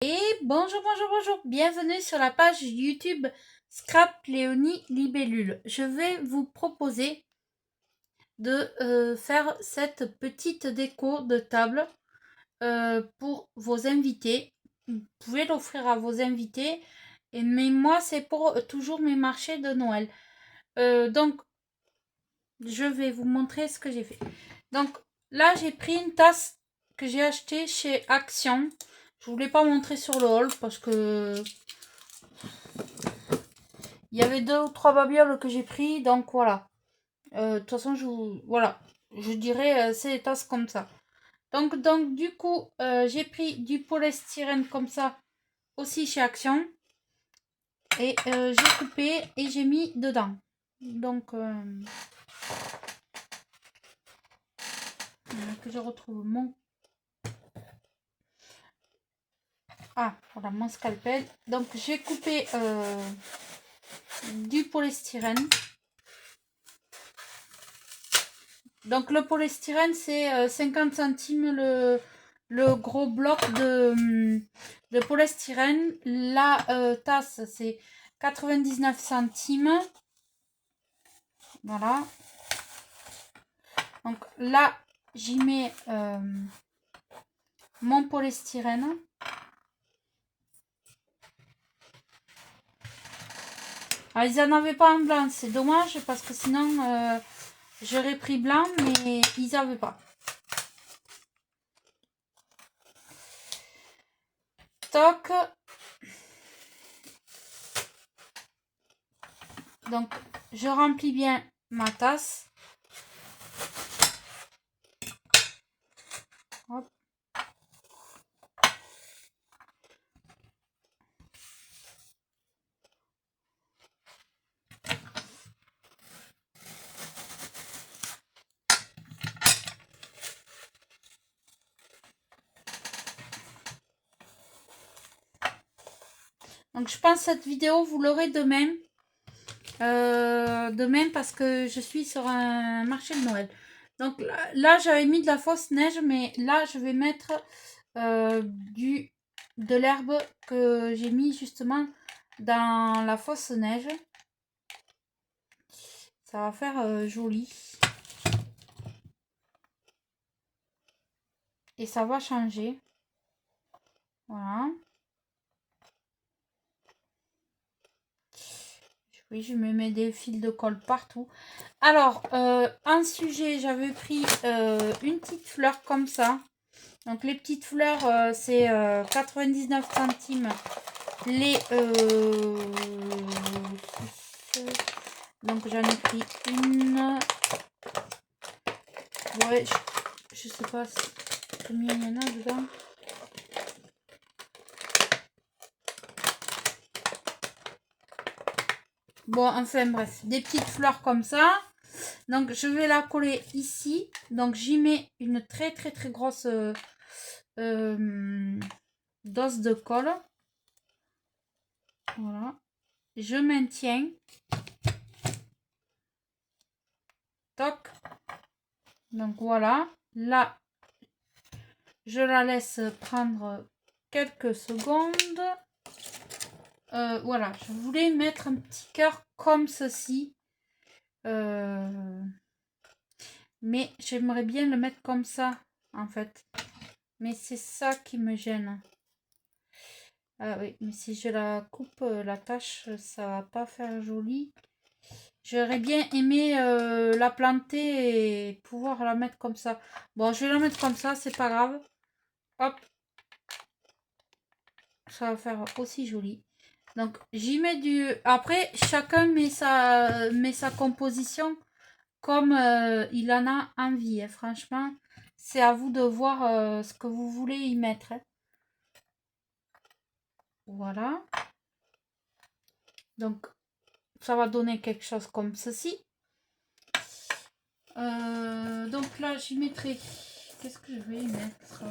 Et bonjour, bienvenue sur la page YouTube Scrap Léonie Libellule. Je vais vous proposer de faire cette petite déco de table pour vos invités. Vous pouvez l'offrir à vos invités, mais moi c'est pour toujours mes marchés de Noël. Donc je vais vous montrer ce que j'ai fait. Donc là j'ai pris une tasse que j'ai achetée chez Action. Je voulais pas montrer sur le haul parce que il y avait 2 ou 3 babioles que j'ai pris, donc voilà. De toute façon, voilà, je dirais c'est des tasses comme ça. Donc du coup, j'ai pris du polystyrène comme ça aussi chez Action et j'ai coupé et j'ai mis dedans. Donc que je retrouve mon voilà mon scalpel. Donc j'ai coupé du polystyrène. Donc le polystyrène c'est 50 centimes le gros bloc de polystyrène. La tasse c'est 99 centimes. Voilà. Donc là j'y mets mon polystyrène. Alors, ils n'en avaient pas en blanc, c'est dommage parce que sinon j'aurais pris blanc, mais ils n'avaient pas. Toc. Donc je remplis bien ma tasse. Hop. Donc je pense que cette vidéo vous l'aurez demain. Demain parce que je suis sur un marché de Noël. Donc là j'avais mis de la fausse neige, mais là je vais mettre de l'herbe que j'ai mis justement dans la fausse neige. Ça va faire joli. Et ça va changer. Voilà. Oui, je me mets des fils de colle partout. Alors, en sujet, j'avais pris une petite fleur comme ça. Donc, les petites fleurs, c'est 99 centimes. Donc, j'en ai pris une. Ouais, je sais pas combien il y en a dedans. Bon, enfin bref, des petites fleurs comme ça. Donc je vais la coller ici. Donc j'y mets une très grosse dose de colle. Voilà. Je maintiens. Toc. Donc voilà. Là, je la laisse prendre quelques secondes. Voilà, je voulais mettre un petit cœur comme ceci. Mais j'aimerais bien le mettre comme ça, en fait. Mais c'est ça qui me gêne. Ah oui, mais si je la coupe, la tache, ça va pas faire joli. J'aurais bien aimé la planter et pouvoir la mettre comme ça. Bon, je vais la mettre comme ça, c'est pas grave. Hop. Ça va faire aussi joli. Donc, j'y mets du... Après, chacun met sa composition comme il en a envie. Hein. Franchement, c'est à vous de voir ce que vous voulez y mettre. Hein. Voilà. Donc, ça va donner quelque chose comme ceci. Donc là, j'y mettrai... Qu'est-ce que je vais y mettre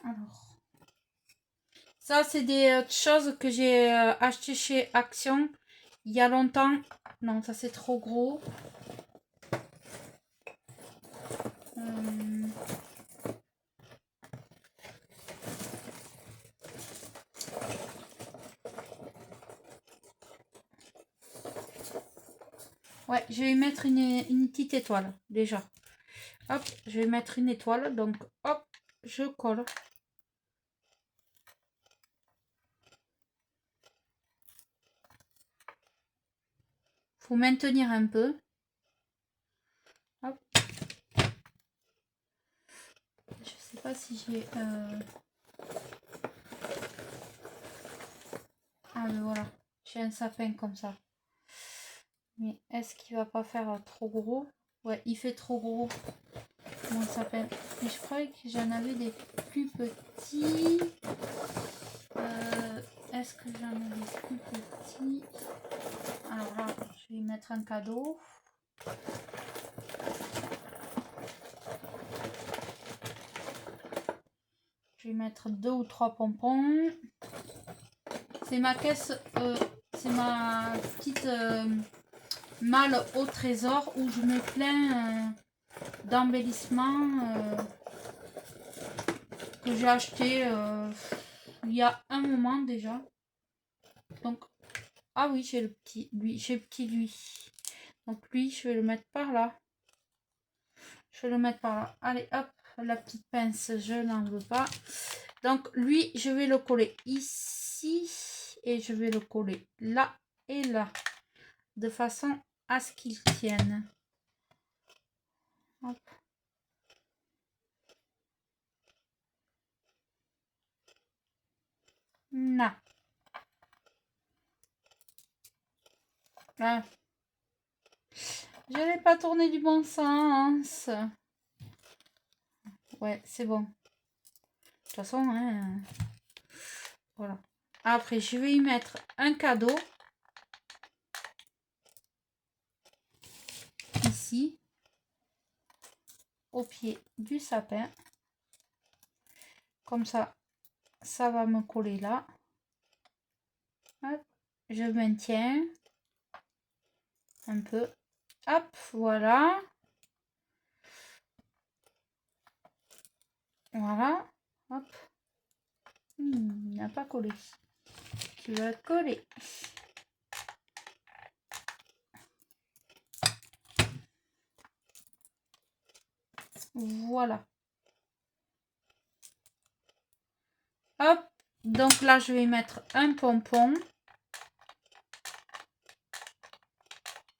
Alors... Ça, c'est des choses que j'ai achetées chez Action il y a longtemps. Non, ça, c'est trop gros. Ouais, je vais mettre une petite étoile déjà. Hop, je vais mettre une étoile. Donc, hop, je colle. Faut maintenir un peu. Hop. Je sais pas si j'ai... Ah, mais voilà. J'ai un sapin comme ça. Mais est-ce qu'il va pas faire trop gros? Ouais, il fait trop gros, mon sapin. Mais je croyais que j'en avais des plus petits. Est-ce que j'en ai des plus petits? Alors là, je vais y mettre un cadeau. Je vais mettre 2 ou 3 pompons. C'est ma caisse, c'est ma petite malle au trésor où je mets plein d'embellissements que j'ai acheté il y a un moment déjà. Donc, ah oui, j'ai le petit lui, j'ai le petit lui. Donc lui, je vais le mettre par là. Je vais le mettre par là. Allez, hop, la petite pince, je n'en veux pas. Donc lui, je vais le coller ici et je vais le coller là et là, de façon à ce qu'il tienne. Hop. Là. Là. Je n'ai pas tourné du bon sens. Ouais, c'est bon. De toute façon, hein, voilà. Après, je vais y mettre un cadeau. Ici. Au pied du sapin. Comme ça, ça va me coller là. Hop. Je maintiens. Un peu. Hop, voilà. Voilà. Hop. Il n'a pas collé. Tu vas coller. Voilà. Hop. Donc là, je vais mettre un pompon.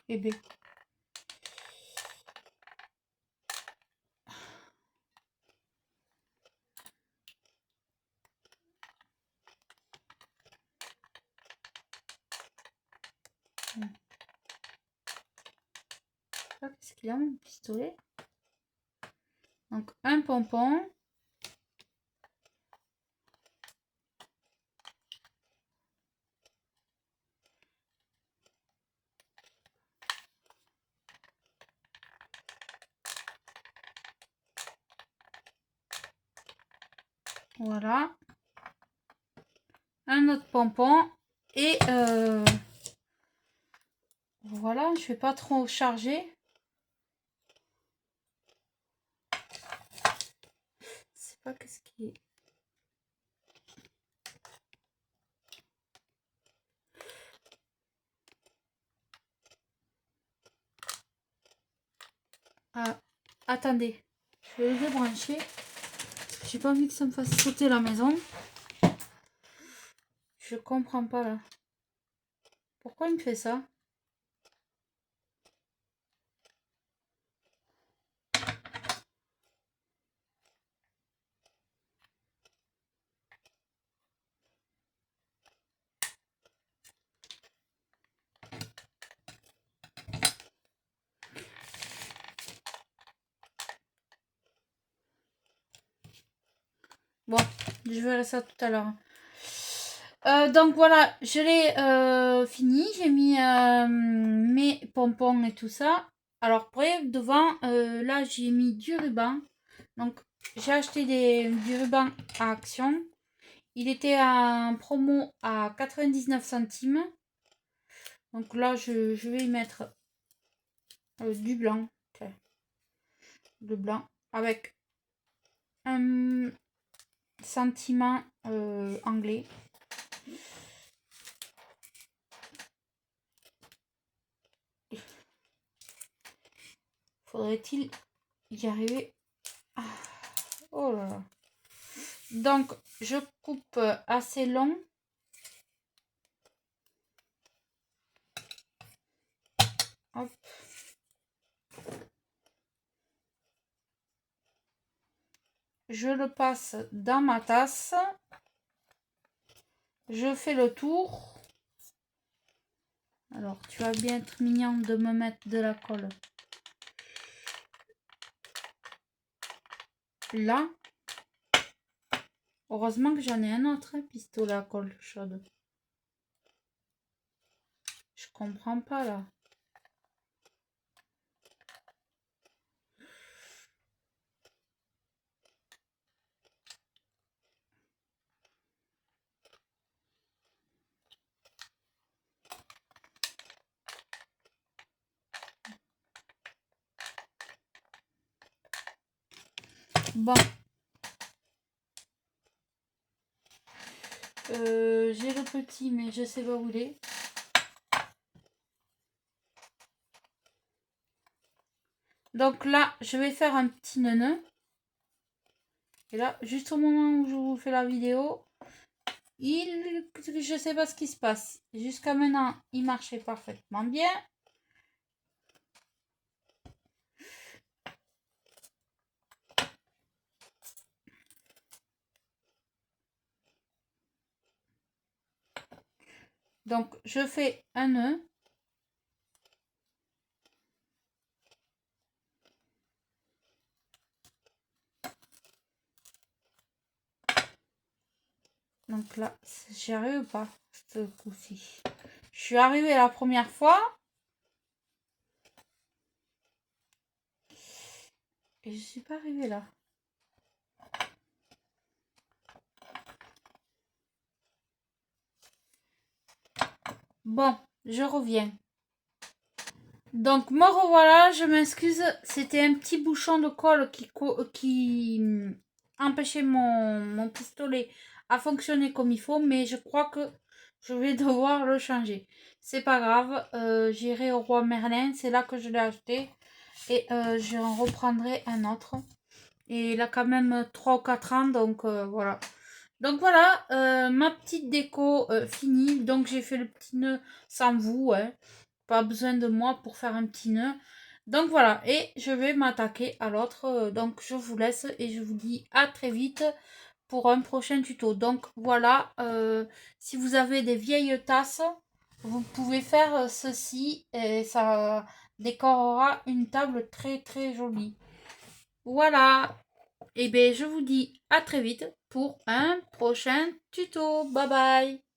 Et bien. Qu'est-ce qu'il a mon pistolet? Donc un pompon. Voilà. Un autre pompon. Et voilà, je vais pas trop charger. Je sais pas qu'est-ce qui est. Ah, attendez. Je vais le débrancher. J'ai pas envie que ça me fasse sauter la maison. Je comprends pas là. Pourquoi il me fait ça? Bon, je verrai ça tout à l'heure. Donc voilà, je l'ai fini. J'ai mis mes pompons et tout ça. Alors après, devant, là, j'ai mis du ruban. Donc, j'ai acheté du ruban à Action. Il était en promo à 99 centimes. Donc là, je vais y mettre du blanc. Okay. Le blanc avec un sentiment anglais. Faudrait-il y arriver? Ah, oh là là. Donc, je coupe assez long. Hop. Je le passe dans ma tasse. Je fais le tour. Alors, tu vas bien être mignon de me mettre de la colle. Là. Heureusement que j'en ai un autre pistolet à colle chaude. Je comprends pas là. Bon. J'ai le petit, mais je sais pas où il est. Donc là, je vais faire un petit nœud. Et là, juste au moment où je vous fais la vidéo, je sais pas ce qui se passe. Jusqu'à maintenant, il marchait parfaitement bien. Donc, je fais un nœud. Donc là, j'y arrive pas, ce coup-ci. Je suis arrivée la première fois. Et je suis pas arrivée là. Bon, je reviens. Donc, me revoilà, je m'excuse. C'était un petit bouchon de colle qui empêchait mon pistolet à fonctionner comme il faut. Mais je crois que je vais devoir le changer. C'est pas grave. J'irai au Roi Merlin. C'est là que je l'ai acheté. Et j'en reprendrai un autre. Et il a quand même 3 ou 4 ans. Donc voilà. Donc voilà, ma petite déco finie. Donc j'ai fait le petit nœud sans vous. Hein. Pas besoin de moi pour faire un petit nœud. Donc voilà, et je vais m'attaquer à l'autre. Donc je vous laisse et je vous dis à très vite pour un prochain tuto. Donc voilà, si vous avez des vieilles tasses, vous pouvez faire ceci et ça décorera une table très très jolie. Voilà, et bien je vous dis à très vite pour un prochain tuto. Bye bye.